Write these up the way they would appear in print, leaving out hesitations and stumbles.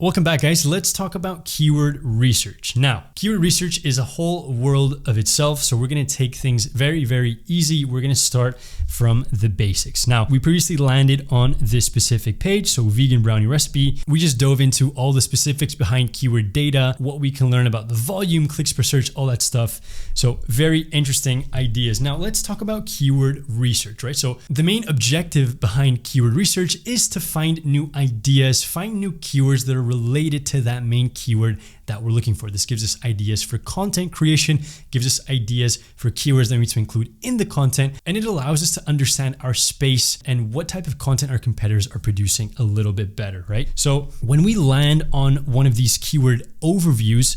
Welcome back, guys. Let's talk about keyword research. Now, keyword research is a whole world of itself, so we're going to take things very, very easy. We're going to start from the basics. Now, we previously landed on this specific page, so vegan brownie recipe. We just dove into all the specifics behind keyword data, what we can learn about the volume, clicks per search, all that stuff. So very interesting ideas. Now, let's talk about keyword research, right? So the main objective behind keyword research is to find new ideas, find new keywords that are related to that main keyword that we're looking for. This gives us ideas for content creation, gives us ideas for keywords that we need to include in the content, and it allows us to understand our space and what type of content our competitors are producing a little bit better, right? So when we land on one of these keyword overviews,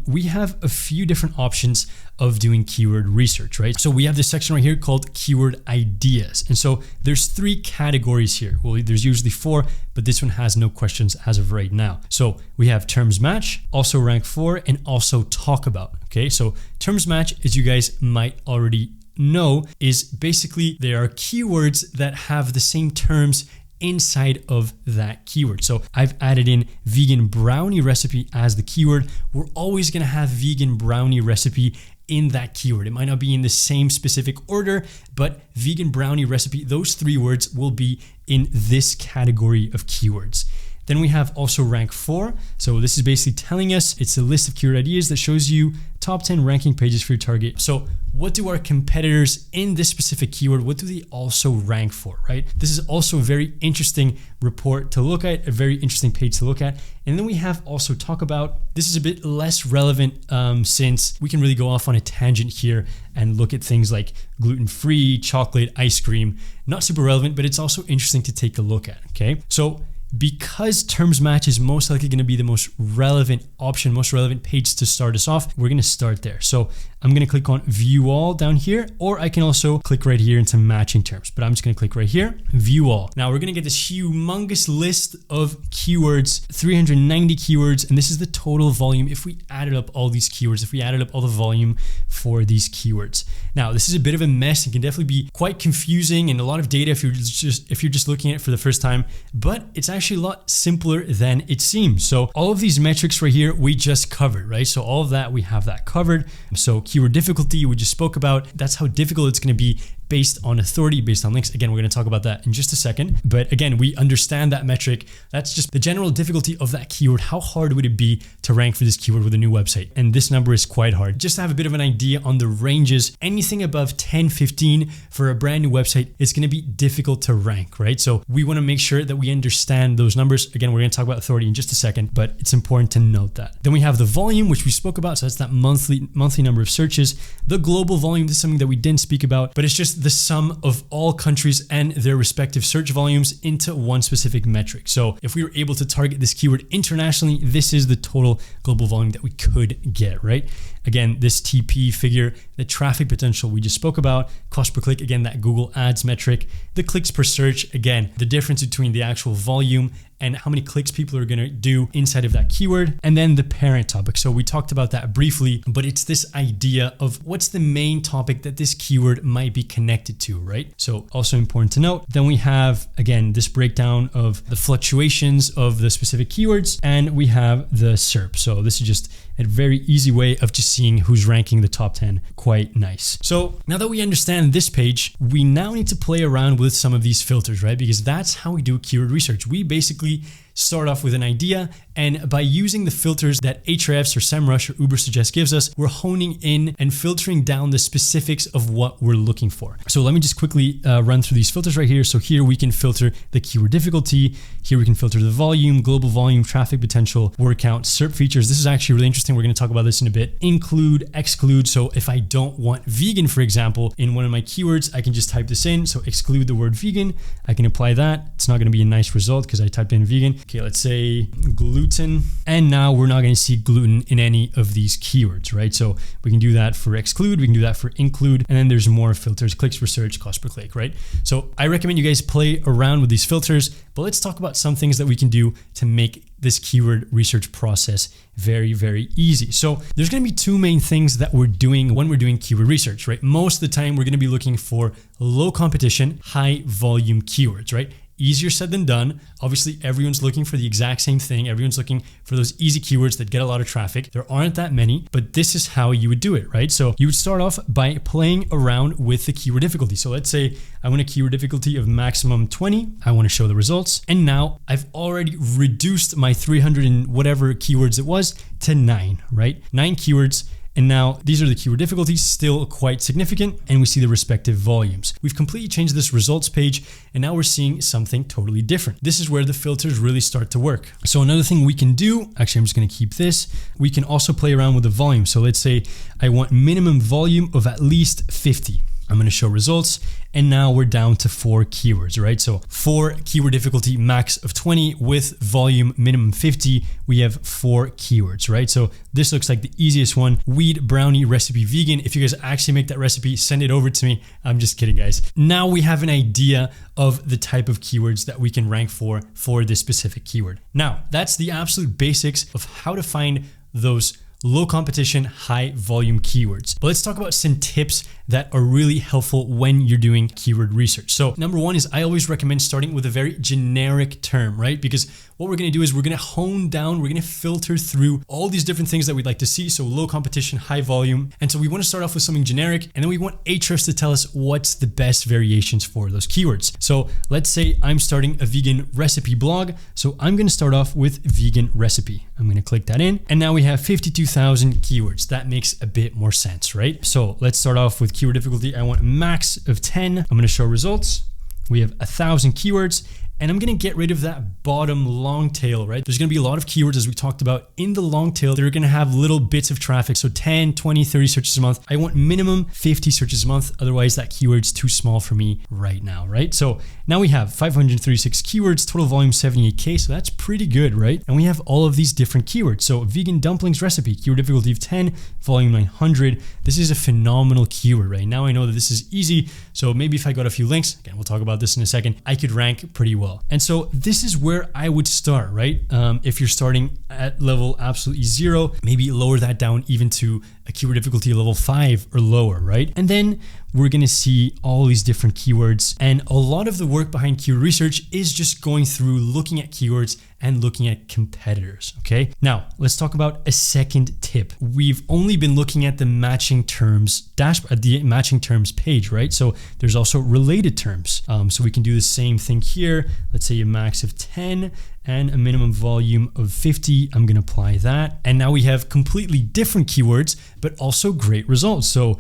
we have a few different options of doing keyword research, right? So we have this section right here called keyword ideas. And so there's 3 categories here. Well, there's usually 4, but this one has no questions as of right now. So we have terms match, also rank for, and also talk about. Okay, so terms match, as you guys might already know, is basically there are keywords that have the same terms inside of that keyword. So I've added in vegan brownie recipe as the keyword. We're always going to have vegan brownie recipe in that keyword. It might not be in the same specific order, but vegan brownie recipe, those 3 words will be in this category of keywords. Then we have also rank for. So this is basically telling us it's a list of keyword ideas that shows you top 10 ranking pages for your target. So what do our competitors in this specific keyword, what do they also rank for, right? This is also a very interesting report to look at, a very interesting page to look at. And then we have also talk about. This is a bit less relevant since we can really go off on a tangent here and look at things like gluten-free, chocolate, ice cream. Not super relevant, but it's also interesting to take a look at, okay? So because terms match is most likely going to be the most relevant option, most relevant page to start us off, we're going to start there. So I'm going to click on view all down here, or I can also click right here into matching terms, but I'm just going to click right here, view all. Now we're going to get this humongous list of keywords, 390 keywords, and this is the total volume if we added up all these keywords, if we added up all the volume for these keywords. Now this is a bit of a mess. It can definitely be quite confusing and a lot of data if you're just looking at it for the first time, but it's actually a lot simpler than it seems. So all of these metrics right here, we just covered, right? So all of that, we have that covered. So keyword difficulty, we just spoke about. That's how difficult it's going to be based on authority, based on links. Again, we're going to talk about that in just a second. But again, we understand that metric. That's just the general difficulty of that keyword. How hard would it be to rank for this keyword with a new website? And this number is quite hard. Just to have a bit of an idea on the ranges, anything above 10, 15 for a brand new website is going to be difficult to rank, right? So we want to make sure that we understand those numbers. Again, we're going to talk about authority in just a second, but it's important to note that. Then we have the volume, which we spoke about. So that's that monthly number of searches. The global volume, this is something that we didn't speak about, but it's just the sum of all countries and their respective search volumes into one specific metric. So if we were able to target this keyword internationally, this is the total global volume that we could get, right? Again, this TP figure, the traffic potential we just spoke about, cost per click, again, that Google Ads metric, the clicks per search, again, the difference between the actual volume and how many clicks people are going to do inside of that keyword, and then the parent topic. So we talked about that briefly, but it's this idea of what's the main topic that this keyword might be connected to, right? So also important to note. Then we have, again, this breakdown of the fluctuations of the specific keywords, and we have the SERP. So this is just a very easy way of just seeing who's ranking the top 10. Quite nice. So now that we understand this page, we now need to play around with some of these filters, right? Because that's how we do keyword research. We basically start off with an idea, and by using the filters that Ahrefs or SEMrush or Ubersuggest gives us, we're honing in and filtering down the specifics of what we're looking for. So let me just quickly run through these filters right here. So here we can filter the keyword difficulty. Here we can filter the volume, global volume, traffic potential, word count, SERP features. This is actually really interesting. We're going to talk about this in a bit. Include, exclude. So if I don't want vegan, for example, in one of my keywords, I can just type this in. So exclude the word vegan. I can apply that. It's not going to be a nice result because I typed in vegan. Okay, let's say gluten. And now we're not going to see gluten in any of these keywords, right? So we can do that for exclude, we can do that for include, and then there's more filters, clicks per search, cost per click, right? So I recommend you guys play around with these filters, but let's talk about some things that we can do to make this keyword research process very, very easy. So there's going to be 2 main things that we're doing when we're doing keyword research, right? Most of the time, we're going to be looking for low competition, high volume keywords, right? Easier said than done. Obviously, everyone's looking for the exact same thing. Everyone's looking for those easy keywords that get a lot of traffic. There aren't that many, but this is how you would do it, right? So you would start off by playing around with the keyword difficulty. So let's say I want a keyword difficulty of maximum 20. I want to show the results. And now I've already reduced my 300 and whatever keywords it was to 9, right? 9 keywords. And now these are the keyword difficulties, still quite significant, and we see the respective volumes. We've completely changed this results page, and now we're seeing something totally different. This is where the filters really start to work. So another thing we can do, actually I'm just gonna keep this, we can also play around with the volume. So let's say I want minimum volume of at least 50. I'm going to show results, and now we're down to 4 keywords, right? So 4 keyword difficulty max of 20 with volume minimum 50, we have 4 keywords, right? So this looks like the easiest one, weed brownie recipe vegan. If you guys actually make that recipe, send it over to me. I'm just kidding, guys. Now we have an idea of the type of keywords that we can rank for this specific keyword. Now, that's the absolute basics of how to find those low competition, high volume keywords. But let's talk about some tips that are really helpful when you're doing keyword research. So number one is I always recommend starting with a very generic term, right? Because what we're gonna do is we're gonna hone down, we're gonna filter through all these different things that we'd like to see. So low competition, high volume. And so we wanna start off with something generic, and then we want Ahrefs to tell us what's the best variations for those keywords. So let's say I'm starting a vegan recipe blog. So I'm gonna start off with vegan recipe. I'm gonna click that in, and now we have 52,000 keywords. That makes a bit more sense, right? So let's start off with keyword difficulty. I want max of 10. I'm gonna show results. We have 1,000 keywords, and I'm gonna get rid of that bottom long tail, right? There's gonna be a lot of keywords, as we talked about in the long tail. They're gonna have little bits of traffic. So 10, 20, 30 searches a month. I want minimum 50 searches a month. Otherwise that keyword's too small for me right now, right? So now we have 536 keywords, total volume 78K. So that's pretty good, right? And we have all of these different keywords. So vegan dumplings recipe, keyword difficulty of 10, volume 900. This is a phenomenal keyword, right? Now I know that this is easy. So maybe if I got a few links, again, we'll talk about this in a second, I could rank pretty well. And so this is where I would start, right? If you're starting at level absolutely 0, maybe lower that down even to a keyword difficulty level 5 or lower, right? And then we're gonna see all these different keywords. And a lot of the work behind keyword research is just going through, looking at keywords and looking at competitors, okay? Now, let's talk about a second tip. We've only been looking at the matching terms dashboard, the matching terms page, right? So there's also related terms. So we can do the same thing here. Let's say a max of 10 and a minimum volume of 50. I'm gonna apply that. And now we have completely different keywords, but also great results. So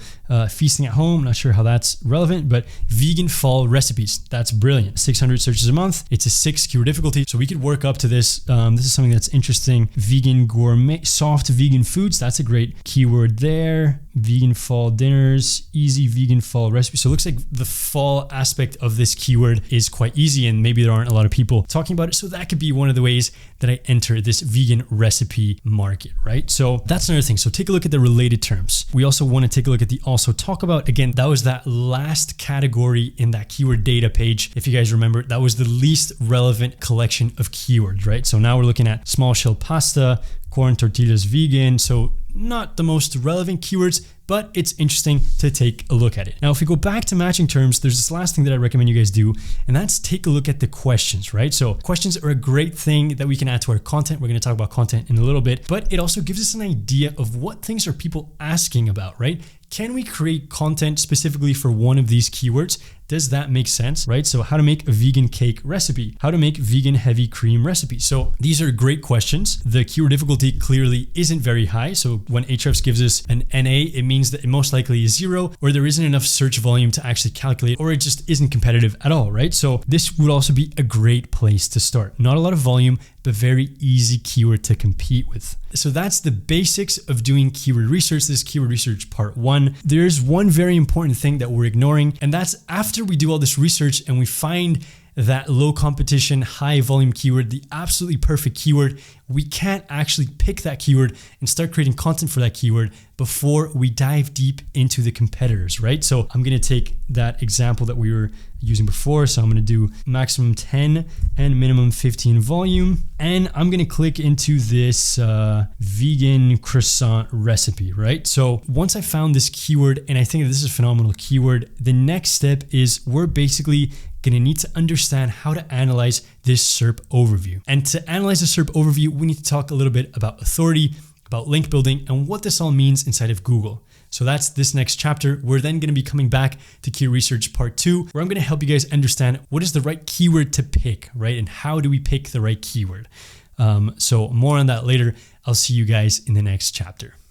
feasting at home, not sure how that's relevant, but vegan fall recipes, that's brilliant. 600 searches a month. It's a 6 keyword difficulty. So we could work up to this. This is something that's interesting. Vegan gourmet, soft vegan foods. That's a great keyword there. Vegan fall dinners, easy vegan fall recipe. So it looks like the fall aspect of this keyword is quite easy, and maybe there aren't a lot of people talking about it. So that could be one of the ways that I enter this vegan recipe market, right? So that's another thing. So take a look at the related terms. We also want to take a look at the also talk about. Again, that was that last category in that keyword data page. If you guys remember, that was the least relevant collection of keywords, right? So now we're looking at small shell pasta, corn tortillas vegan. So not the most relevant keywords, but it's interesting to take a look at it. Now, if we go back to matching terms, there's this last thing that I recommend you guys do, and that's take a look at the questions, right? So questions are a great thing that we can add to our content. We're gonna talk about content in a little bit, but it also gives us an idea of what things are people asking about, right? Can we create content specifically for one of these keywords? Does that make sense, right? So how to make a vegan cake recipe, how to make vegan heavy cream recipe. So these are great questions. The keyword difficulty clearly isn't very high. So when Ahrefs gives us an NA, it means that it most likely is 0, or there isn't enough search volume to actually calculate, or it just isn't competitive at all, right? So this would also be a great place to start. Not a lot of volume, but very easy keyword to compete with. So that's the basics of doing keyword research. This is keyword research part 1. There's one very important thing that we're ignoring, and that's after we do all this research and we find that low competition, high volume keyword, the absolutely perfect keyword, we can't actually pick that keyword and start creating content for that keyword before we dive deep into the competitors, right? So I'm gonna take that example that we were using before. So I'm gonna do maximum 10 and minimum 15 volume. And I'm gonna click into this vegan croissant recipe, right? So once I found this keyword, and I think that this is a phenomenal keyword, the next step is we're basically going to need to understand how to analyze this SERP overview. And to analyze the SERP overview, we need to talk a little bit about authority, about link building, and what this all means inside of Google. So that's this next chapter. We're then going to be coming back to keyword research part 2, where I'm going to help you guys understand what is the right keyword to pick, right? And how do we pick the right keyword? So more on that later. I'll see you guys in the next chapter.